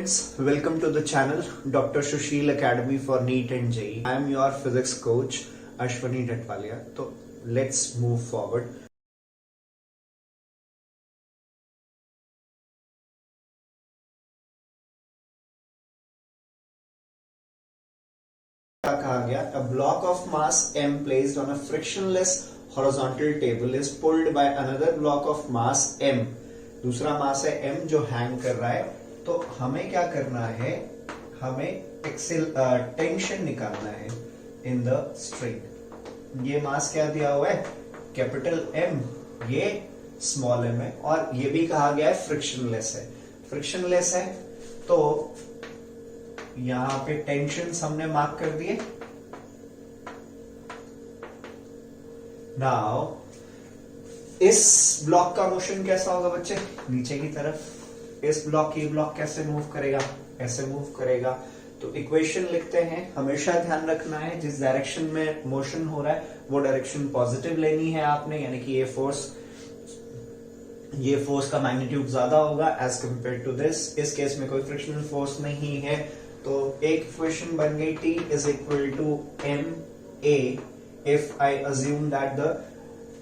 students, welcome to the channel Dr. Sushil Academy for NEET and JEE. I am your physics coach Ashwani Datwalia. So let's move forward. कहा गया a block of mass m placed on a frictionless horizontal table is pulled by another block of mass m. दूसरा मास है m जो hang कर रहा है. तो हमें क्या करना है, हमें टेंशन निकालना है इन द स्ट्रिंग. ये मास क्या दिया हुआ है, कैपिटल M, ये स्मॉल m है और ये भी कहा गया है फ्रिक्शनलेस है. फ्रिक्शनलेस है तो यहां पे टेंशन हमने मार्क कर दिए. नाउ इस ब्लॉक का मोशन कैसा होगा बच्चे, नीचे की तरफ. इस ब्लॉक ये ब्लॉक कैसे मूव करेगा, ऐसे मूव करेगा. तो इक्वेशन लिखते हैं. हमेशा ध्यान रखना है जिस डायरेक्शन में मोशन हो रहा है वो डायरेक्शन पॉजिटिव लेनी है आपने, यानी कि ये फोर्स का मैग्नीट्यूड ज्यादा होगा एज कंपेयर टू दिस. इस केस में कोई फ्रिक्शनल फोर्स नहीं है तो एक इक्वेशन बन गई T is equal to ma if I assume that the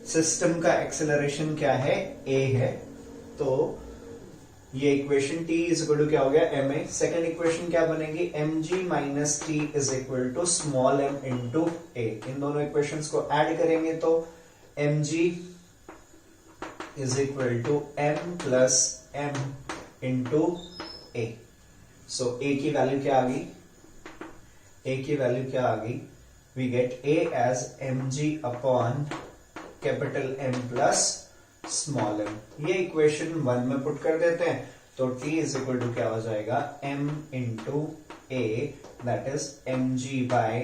system का एक्सेलरेशन क्या है, a है. तो ये equation T is equal to क्या हो गया, ma. सेकेंड इक्वेशन क्या बनेगी, mg minus T is equal to small m into a. इन दोनों इक्वेशंस को ऐड करेंगे तो mg is equal to m plus m into a. So a की वैल्यू क्या आ गई, a की वैल्यू क्या आ गई, we get a as mg upon capital M plus small m. ये इक्वेशन 1 में पुट कर देते हैं तो T इज इक्वल टू क्या हो जाएगा, m into a that is mg by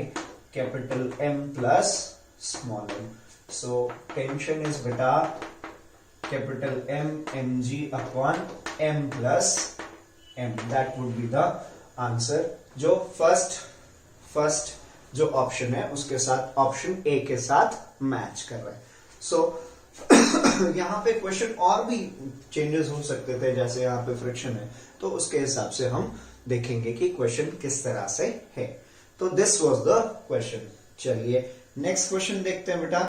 capital M plus small m. So tension is बेटा capital M mg upon m plus m. That would be the answer जो first जो option है उसके साथ option A के साथ match कर रहा है. सो यहाँ पे क्वेश्चन और भी चेंजेस हो सकते थे, जैसे यहाँ पे फ्रिक्शन है तो उसके हिसाब से हम देखेंगे कि क्वेश्चन किस तरह से है. तो दिस वाज द क्वेश्चन. चलिए नेक्स्ट क्वेश्चन देखते हैं बेटा.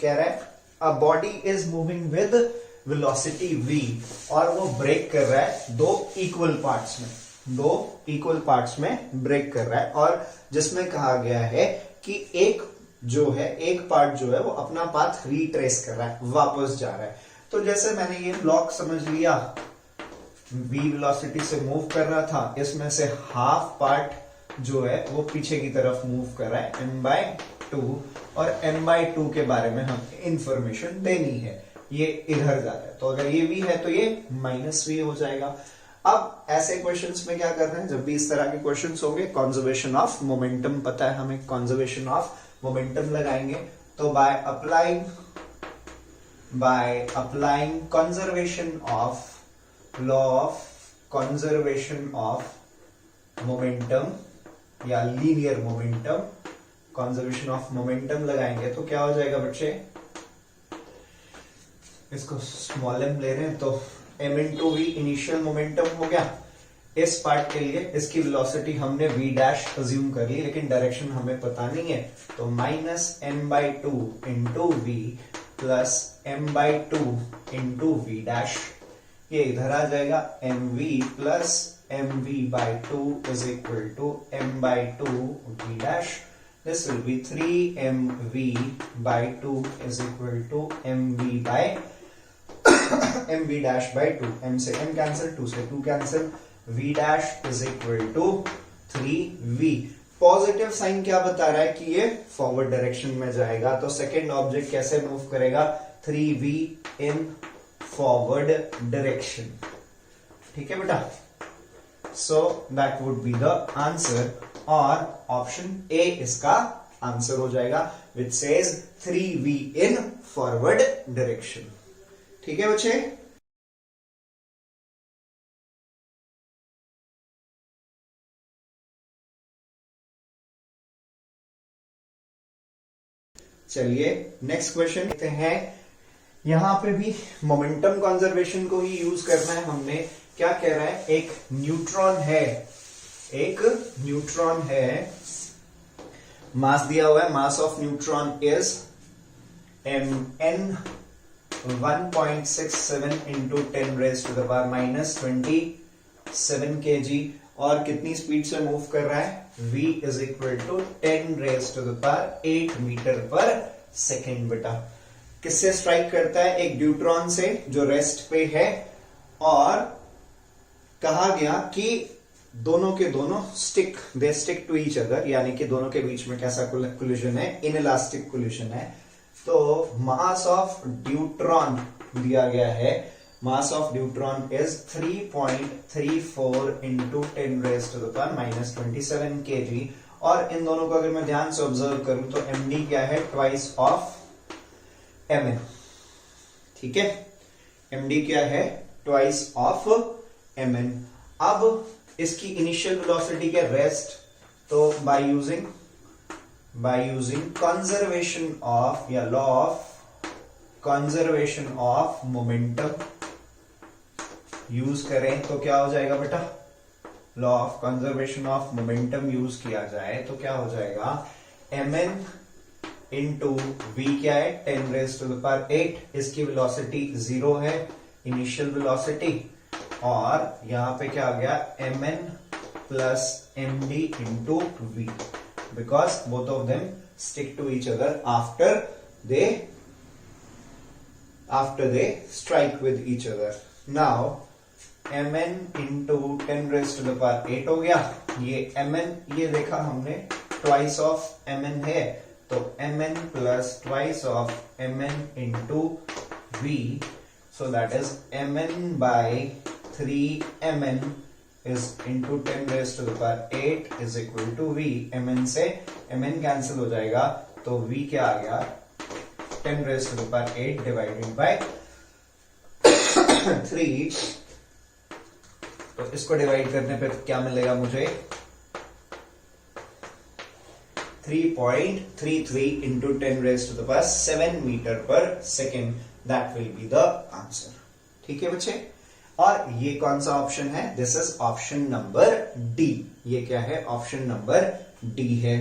कह रहा है a body is moving with velocity v और वो ब्रेक कर रहा है दो इक्वल पार्ट्स में ब्रेक कर रहा है, और जिसमें कहा गया है कि एक पार्ट जो है वो अपना पाथ रिट्रेस कर रहा है, वापस जा रहा है. तो जैसे मैंने ये ब्लॉक समझ लिया, v वेलोसिटी से मूव कर रहा था, इसमें से हाफ पार्ट जो है वो पीछे की तरफ मूव कर रहा है m/2, और m/2 के बारे में हम इंफॉर्मेशन देनी है. ये इधर जा रहा है तो अगर ये v है तो ये माइनस v हो जाएगा. अब ऐसे क्वेश्चंस में क्या करना है, जब भी इस तरह के क्वेश्चंस होंगे, कंजर्वेशन ऑफ मोमेंटम पता है हमें, कंजर्वेशन ऑफ मोमेंटम लगाएंगे. तो by applying conservation of law of conservation of momentum या linear momentum, conservation of momentum लगाएंगे तो क्या हो जाएगा बच्चे, इसको स्मॉल m ले रहे हैं तो m into v initial momentum हो गया. इस पार्ट के लिए इसकी वेलोसिटी हमने v डैश अज्यूम कर ली, लेकिन डायरेक्शन हमें पता नहीं है तो minus m/2 into v plus m/2 into v dash. ये इधर आ जाएगा mv plus mv/2 is equal to m/2 v dash. This will be 3mv/2 is equal to mv dash by 2. m से m कैंसिल, 2 से 2 cancel, v dash is equal to 3v. Positive sign क्या बता रहा है कि ये forward direction में जाएगा, तो सेकेंड ऑब्जेक्ट कैसे मूव करेगा, 3v इन फॉरवर्ड डायरेक्शन. ठीक है बेटा. So that would be the answer, और ऑप्शन ए इसका आंसर हो जाएगा which says 3v in forward direction. ठीक है बच्चे. चलिए नेक्स्ट क्वेश्चन देखते हैं। यहां पे भी मोमेंटम कंजर्वेशन को ही यूज करना है हमने। क्या कह रहा है, एक न्यूट्रॉन है, मास दिया हुआ है, mass of neutron is mn 1.67 into 10 raised to the power minus 27 kg, और कितनी स्पीड से मूव कर रहा है, v is equal to 10 raised to the power 8 metre पर सेकेंड। बेटा किससे स्ट्राइक करता है, एक न्यूट्रॉन से जो रेस्ट पे है, और कहा गया कि दोनों के दोनों they stick to each other, यानी कि दोनों के बीच में कैसा कोलिजन है, इनइलास्टिक कोलिजन है। तो मास ऑफ न्यूट्रॉन दिया गया है, mass of neutron is 3.34 into 10 raised to the power minus 27 kg, और इन दोनों को अगर मैं ध्यान से ऑब्जर्व करूं तो md क्या है, ट्वाइस ऑफ mn। ठीक है, md क्या है, ट्वाइस ऑफ mn। अब इसकी इनिशियल वेलोसिटी के रेस्ट, तो बाय यूजिंग कंजर्वेशन ऑफ या law of conservation of momentum use करें तो क्या हो जाएगा बेटा, law of conservation of momentum use किया जाए तो क्या हो जाएगा, mn इंटू v क्या है, 10 raised to the power 8, इसकी वेलोसिटी 0 है, इनिशियल वेलोसिटी, और यहां पे क्या आ गया, mn plus md into v, because both of them stick to each other after they strike with each other. Now mn into 10 raised to the power 8 हो गया, ये mn, ये देखा हमने twice of mn है, तो mn plus twice of mn into v, so that is mn by 3mn is into 10 raised to the power 8 is equal to v। mn से mn cancel हो जाएगा, तो v क्या आ गया, 10 raised to the power 8 divided by 3, तो इसको divide करने पे क्या मिलेगा मुझे, 3.33 into 10 raised to the power 7 metre पर second, that will be the answer. ठीक है बच्चे, और ये कौन सा ऑप्शन है, this is option number D. ये क्या है, ऑप्शन नंबर डी है।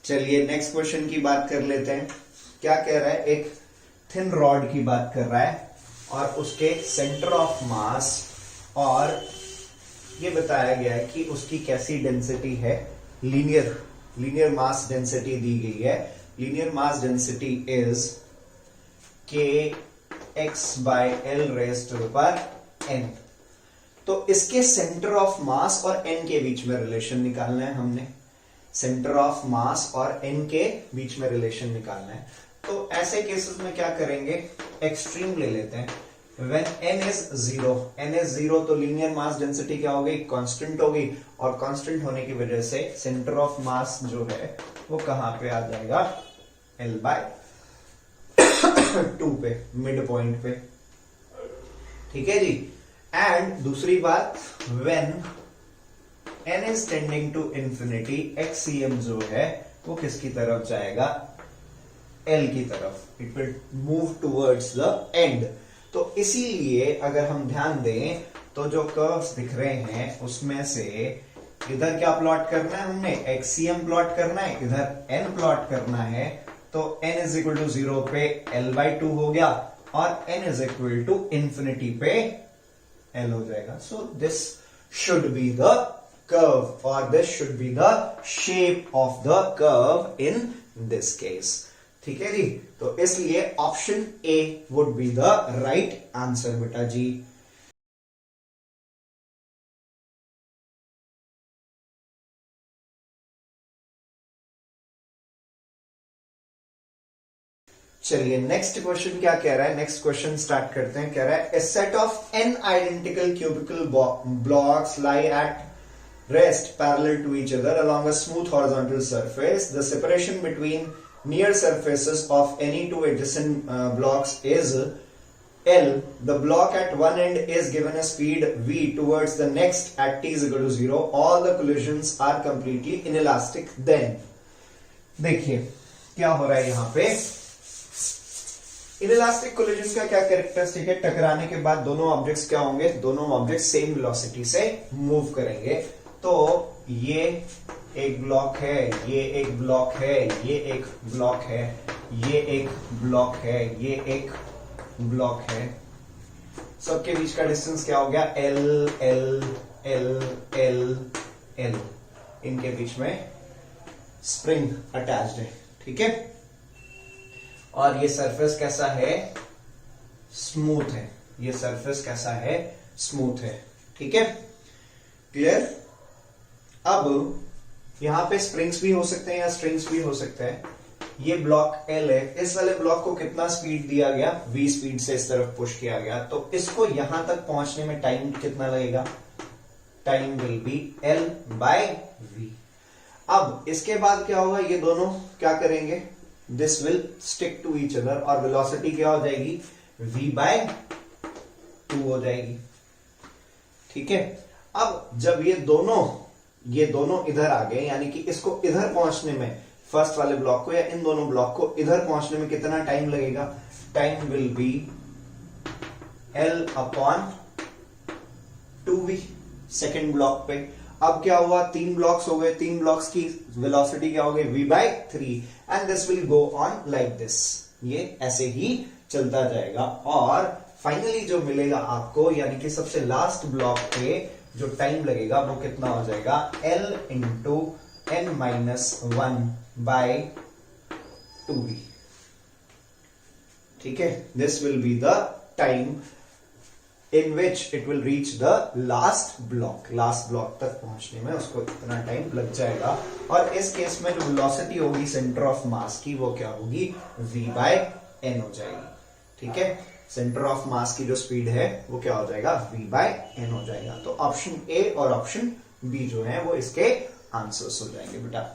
चलिए नेक्स्ट क्वेश्चन की बात कर लेते हैं। क्या कह रहा है, एक थिन रॉड की बात कर रहा है, और उसके सेंटर ऑफ मास, और ये बताया गया है कि उसकी कैसी डेंसिटी है, लीनियर मास डेंसिटी दी गई है। Linear mass density is kx by l raised to the power n। तो इसके सेंटर ऑफ मास और n के बीच में रिलेशन निकालना है हमने, सेंटर ऑफ मास और n के बीच में रिलेशन निकालना है। तो ऐसे केसेस में क्या करेंगे, एक्सट्रीम ले लेते हैं। When n is zero, तो लीनियर मास डेंसिटी क्या होगी, कांस्टेंट होगी, और कांस्टेंट होने की वजह से सेंटर ऑफ मास जो है वो कहां पे आ जाएगा, l by 2 पे, मिड पॉइंट पे। ठीक है जी। एंड दूसरी बात, when n is tending to infinity, xcm जो है वो किसकी तरफ जाएगा, l की तरफ, it will move towards the end. तो इसीलिए अगर हम ध्यान दें तो जो कर्व्स दिख रहे हैं उसमें से इधर क्या प्लॉट करना है हमने, एक्सियम प्लॉट करना है, इधर n प्लॉट करना है। तो n इज इक्वल टू 0 पे l by 2 हो गया, और n is equal to infinity पे l हो जाएगा। So this should be the curve, और this should be the shape of the curve in this case. ठीक है जी, तो इसलिए option A would be the right answer बेटा जी। चलिए नेक्स्ट क्वेश्चन क्या कह रहा है, नेक्स्ट क्वेश्चन स्टार्ट करते हैं। कह रहा है, a set of n identical cubical blocks lie at rest parallel to each other along a smooth horizontal surface. The separation between near surfaces of any two adjacent blocks is L, the block at one end is given a speed v towards the next at t is equal to 0. All the collisions are completely inelastic. Then देखिए क्या हो रहा है यहां पे, inelastic collision का क्या characteristic है, टकराने के बाद दोनों ऑब्जेक्ट्स क्या होंगे, दोनों ऑब्जेक्ट्स सेम वेलोसिटी से मूव करेंगे. तो ये एक ब्लॉक है, ये एक ब्लॉक है, ये एक ब्लॉक है, ये एक ब्लॉक है, ये एक ब्लॉक है. सबके बीच का डिस्टेंस क्या हो गया, L L L L L. इनके बीच में स्प्रिंग अटैच्ड है. ठीक है, और ये सरफेस कैसा है, स्मूथ है. ये सरफेस कैसा है, स्मूथ है. ठीक है, क्लियर. अब यहां पे स्प्रिंग्स भी हो सकते हैं या स्ट्रिंग्स भी हो सकते हैं. ये ब्लॉक एल है, इस वाले ब्लॉक को कितना स्पीड दिया गया, v स्पीड से इस तरफ पुश किया गया. तो इसको यहां तक पहुंचने में टाइम कितना लगेगा, time will be L by v. अब इसके बाद क्या होगा, ये दोनों क्या करेंगे, this will stick to each other और वेलोसिटी क्या हो जाएगी, v बाय 2 हो जाएगी. ठीक है, अब जब ये दोनों इधर आ गए, यानी कि इसको इधर पहुंचने में, फर्स्ट वाले ब्लॉक को या इन दोनों ब्लॉक को इधर पहुंचने में कितना टाइम लगेगा, time will be L upon 2v second block पे. अब क्या हुआ, 3 ब्लॉक्स हो गए, 3 ब्लॉक्स की वेलोसिटी क्या हो गई, v by 3 and this will go on like this. ये ऐसे ही चलता जाएगा और फाइनली जो मिलेगा आपको, यानी कि सबसे लास्ट ब्लॉक पे जो टाइम लगेगा वो कितना हो जाएगा, L into n minus 1 by 2v. ठीक है, this will be the time in which it will reach the last block. Last block तक पहुंचने में उसको इतना टाइम लग जाएगा. और इस केस में जो वेलोसिटी होगी सेंटर ऑफ मास की, वो क्या होगी, v बाय n हो जाएगी. ठीक है, सेंटर ऑफ मास की जो स्पीड है वो क्या हो जाएगा, v बाय n हो जाएगा. तो ऑप्शन ए और ऑप्शन बी जो है वो इसके आंसर्स हो जाएंगे बेटा.